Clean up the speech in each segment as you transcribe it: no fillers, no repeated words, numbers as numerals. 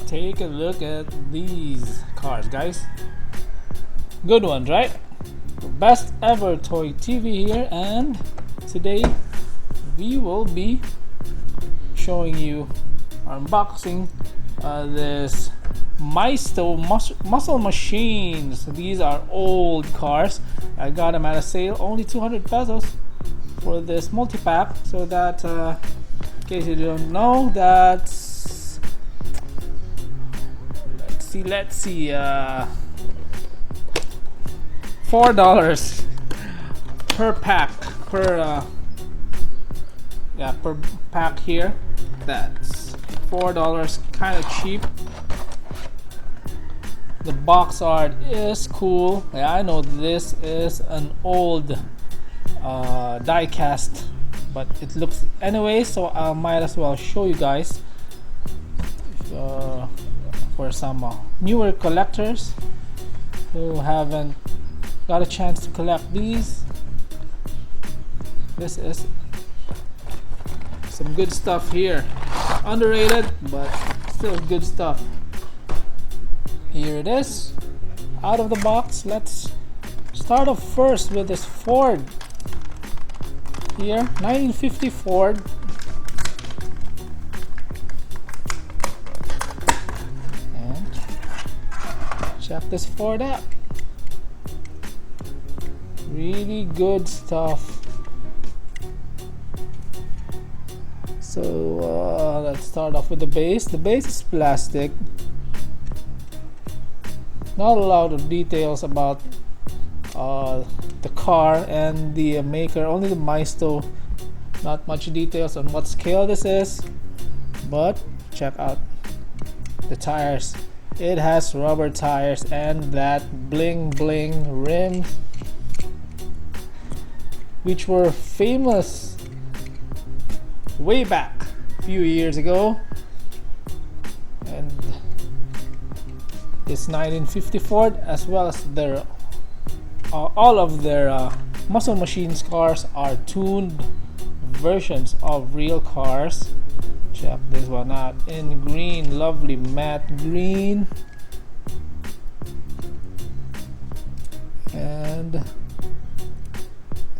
Take a look at these cars, guys. Good ones, right? Best ever toy TV here, and today we will be showing you unboxing this Maisto muscle machines. These are old cars. I got them at a sale, only 200 pesos for this multi-pack. So that, in case you don't know, that's let's see, $4 per pack per pack here. That's $4, kind of cheap. The box art is cool. Yeah, I know this is an old diecast, but it looks anyway, so I might as well show you guys for some newer collectors who haven't got a chance to collect these. This is some good stuff here. Underrated, but still good stuff. Here it is, out of the box. Let's start off first with this Ford here, 1950 Ford. And check this Ford out. Really good stuff. So let's start off with the base. The base is plastic. Not a lot of details about the car and the maker, only the Maisto. Not much details on what scale this is, but check out the tires. It has rubber tires and that bling bling rim, which were famous way back a few years ago. And this 1950 Ford, as well as their all of their muscle machines cars, are tuned versions of real cars. Check this one out in green, lovely matte green. And I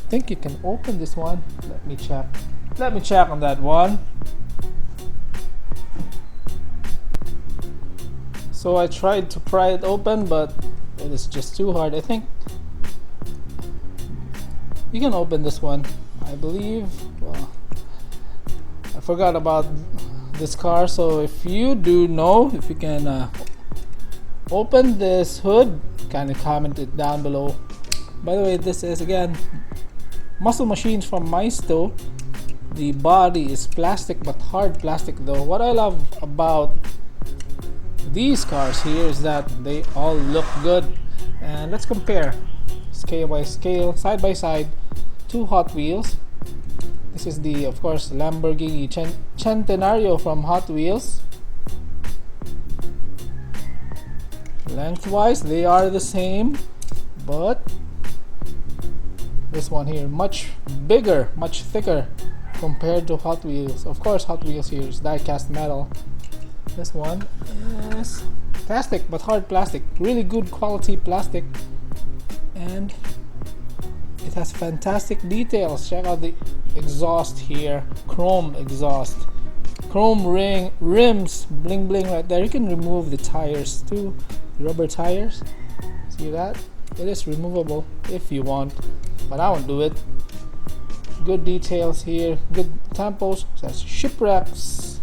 think you can open this one. Let me check on that one. So I tried to pry it open, but it is just too hard. I think you can open this one, I believe. Well, I forgot about this car, so if you do know, if you can open this hood, kind of comment it down below. By the way, this is again muscle machines from Maisto. The body is plastic, but hard plastic though. What I love about these cars here is that they all look good. And let's compare scale by scale, side by side, to Hot Wheels. This is the, of course, Lamborghini Centenario from Hot Wheels. Lengthwise they are the same, but this one here much bigger, much thicker compared to Hot Wheels. Of course, Hot Wheels here is die-cast metal. This one is plastic, but hard plastic. Really good quality plastic, and it has fantastic details. Check out the exhaust here, chrome exhaust, chrome rims, bling bling right there. You can remove the tires too, the rubber tires. See that? It is removable if you want, but I won't do it. Good details here, good tempos. Says shipwrecks.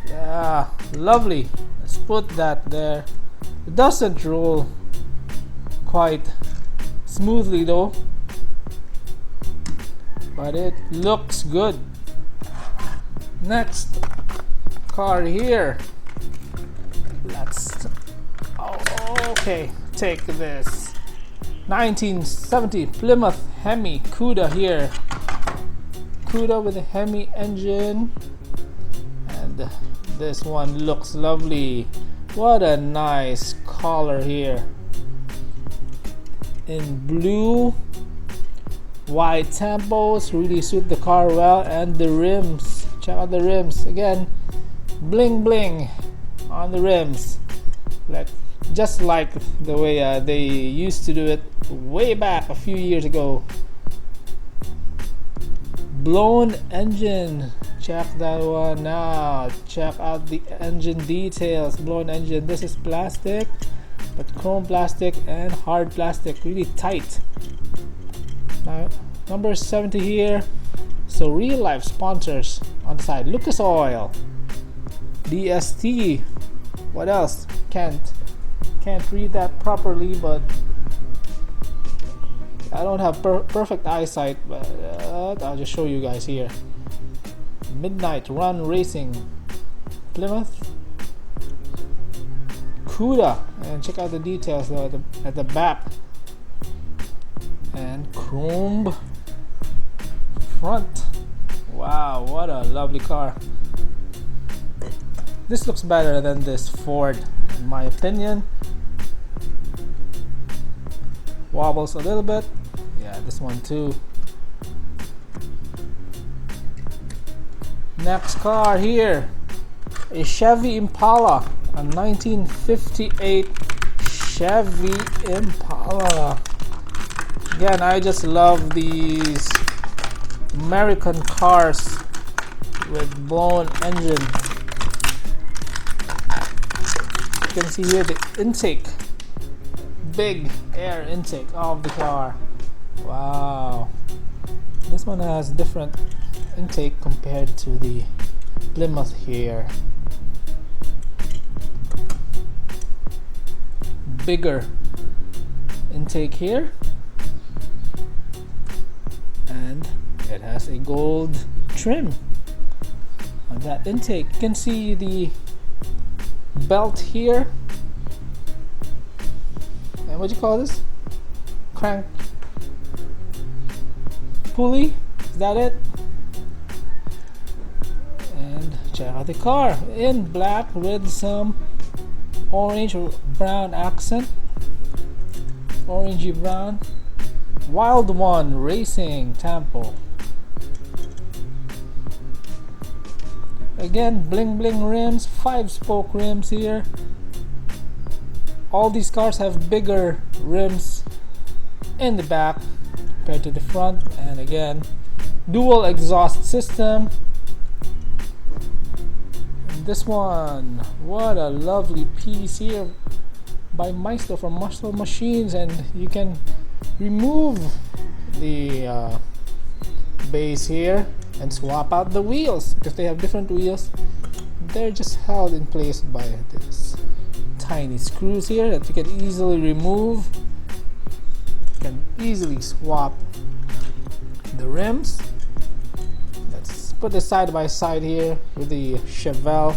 Yeah, lovely. Let's put that there. It doesn't roll quite smoothly though, but it looks good. Next car here. Let's okay, take this 1970 Plymouth Hemi Cuda here. Cuda with a Hemi engine, and this one looks lovely. What a nice color here, in blue. Wide tempos really suit the car well, and the rims, check out the rims again, bling bling on the rims, like just like the way they used to do it way back a few years ago. Blown engine, check that one out. Check out the engine details. Blown engine. This is plastic, but chrome plastic and hard plastic, really tight. Now number 70 here. So real life sponsors on the side. Lucas Oil, DST. What else? Can't read that properly, but I don't have perfect eyesight, but I'll just show you guys here. Midnight Run Racing, Plymouth, Cuda, and check out the details though at the back, and chrome front. Wow, what a lovely car. This looks better than this Ford in my opinion. Wobbles a little bit. Yeah, this one too. Next car here, a Chevy Impala, a 1958 Chevy Impala. Again, I just love these American cars with blown engine. You can see here the intake, big air intake of the car. Wow, this one has different intake compared to the Plymouth here. Bigger intake here, and it has a gold trim on that intake. You can see the belt here, and what do you call this? Crank pulley, is that it? And check out the car in black with some orange or brown accent, orangey brown. Wild One Racing Tampo. Again, bling bling rims, 5-spoke rims here. All these cars have bigger rims in the back compared to the front, and again, dual exhaust system. And this one, what a lovely piece here by Maisto from Muscle Machines, and you can remove the base here and swap out the wheels because they have different wheels. They're just held in place by this tiny screws here that you can easily remove. You can easily swap the rims. Let's put this side by side here with the Chevelle,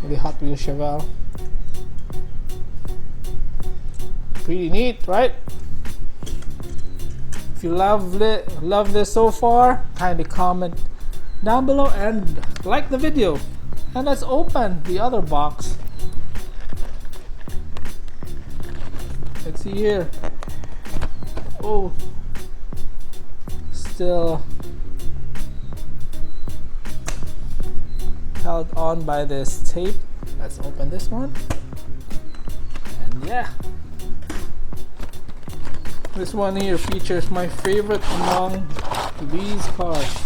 with the Hot Wheels Chevelle. Pretty neat, right? If you love this so far, kindly comment down below and like the video. And let's open the other box. Let's see here. Oh, still held on by this tape. Let's open this one. And yeah, this one here features my favorite among these cars.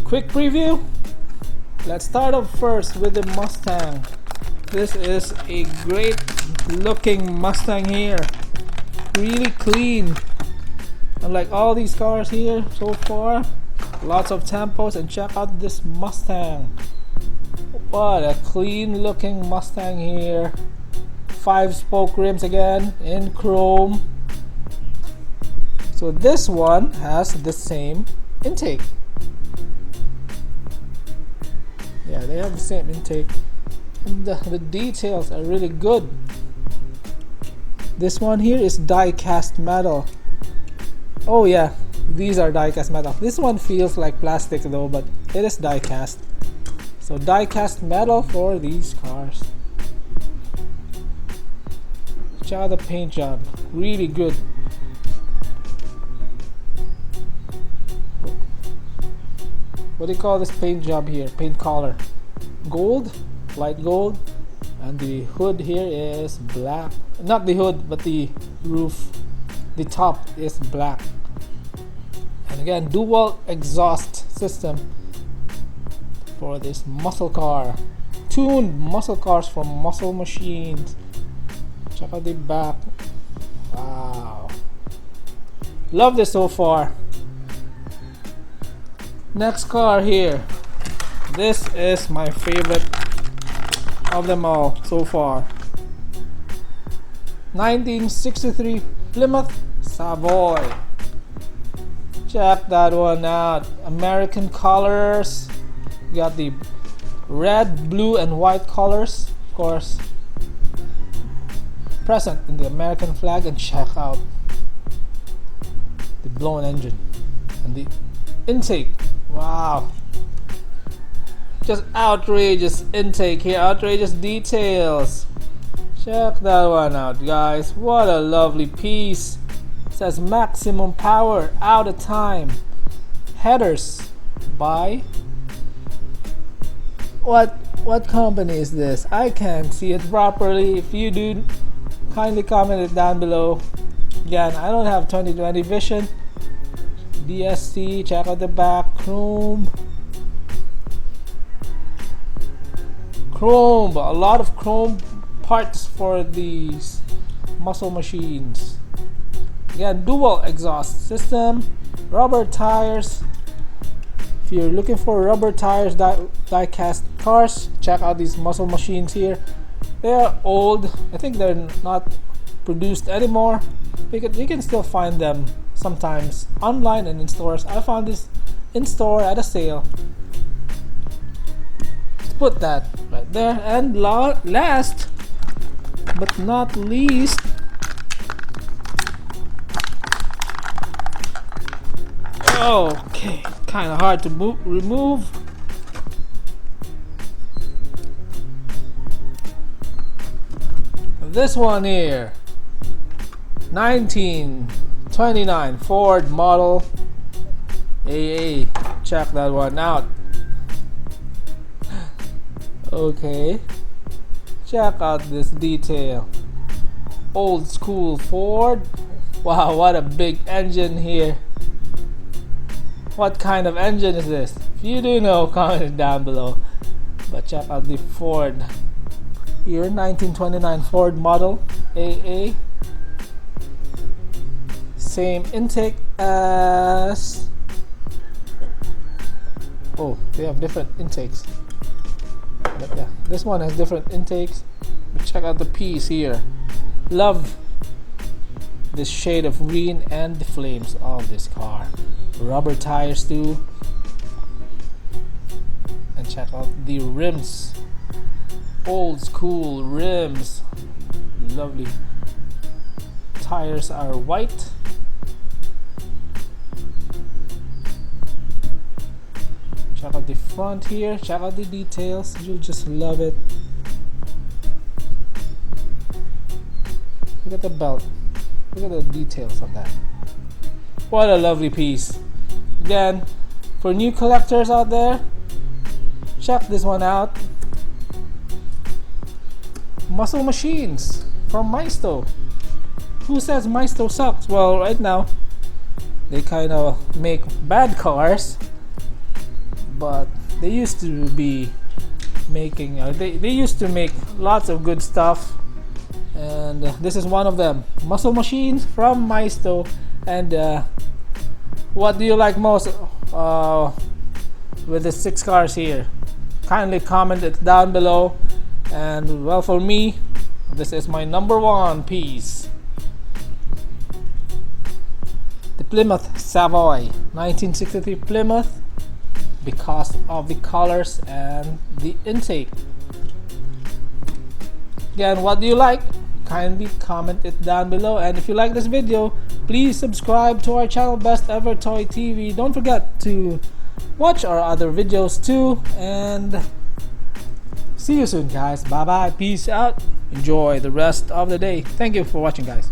Quick preview. Let's start off first with the Mustang. This is a great looking Mustang here. Really clean. Unlike all these cars here so far. Lots of tampos, and check out this Mustang. What a clean looking Mustang here. 5-spoke rims again in chrome. So this one has the same intake. Yeah, they have the same intake, and the details are really good. This one here is die-cast metal. Oh yeah, these are die-cast metal. This one feels like plastic though, but it is die-cast. So die-cast metal for these cars. Check out the paint job, really good. What what do you call this paint job here? Paint color. Gold, light gold, and the hood here is black. Not the hood, but the roof. The top is black. And again, dual exhaust system for this muscle car. Tuned muscle cars from Muscle Machines. Check out the back. Wow. Love this so far. Next car here. This is my favorite of them all so far. 1963 Plymouth Savoy. Check that one out. American colors. Got the red, blue, and white colors, of course, present in the American flag. And check out the blown engine and the intake. Wow, just outrageous intake here, outrageous details. Check that one out, guys. What a lovely piece. It says maximum power, out of time. Headers by what company is this? I can't see it properly. If you do, kindly comment it down below. Again, I don't have 20/20 vision. DSC, check out the back. Chrome, a lot of chrome parts for these Muscle Machines. Again, dual exhaust system, rubber tires. If you're looking for rubber tires, die-cast cars, check out these Muscle Machines here. They are old. I think they're not produced anymore. You can still find them sometimes online and in stores. I found this in store at a sale. Let's put that right there. And last but not least, okay, kind of hard to remove. This one here, 1929 Ford model AA. Check that one out. Okay, check out this detail. Old school Ford. Wow, what a big engine here. What kind of engine is this? If you do know, comment it down below. But check out the Ford here, 1929 Ford model AA. Same intake as, they have different intakes, but yeah, this one has different intakes. But check out the piece here. Love this shade of green and the flames of this car. Rubber tires too. And check out the rims. Old school rims. Lovely. Tires are white. Check out the front here. Check out the details. You'll just love it. Look at the belt. Look at the details of that. What a lovely piece. Again, for new collectors out there, check this one out. Muscle Machines from Maisto. Who says Maisto sucks? Well, right now they kind of make bad cars, but they used to be making they used to make lots of good stuff, and this is one of them. Muscle Machines from Maisto. And what do you like most with the 6 cars here? Kindly comment it down below. And well, for me, this is my #1 piece. The Plymouth Savoy, 1963 Plymouth, because of the colors and the intake. Again, what do you like? Kindly comment it down below. And if you like this video, please subscribe to our channel, Best Ever Toy TV. Don't forget to watch our other videos too, and see you soon, guys. Bye bye, peace out, enjoy the rest of the day. Thank you for watching, guys.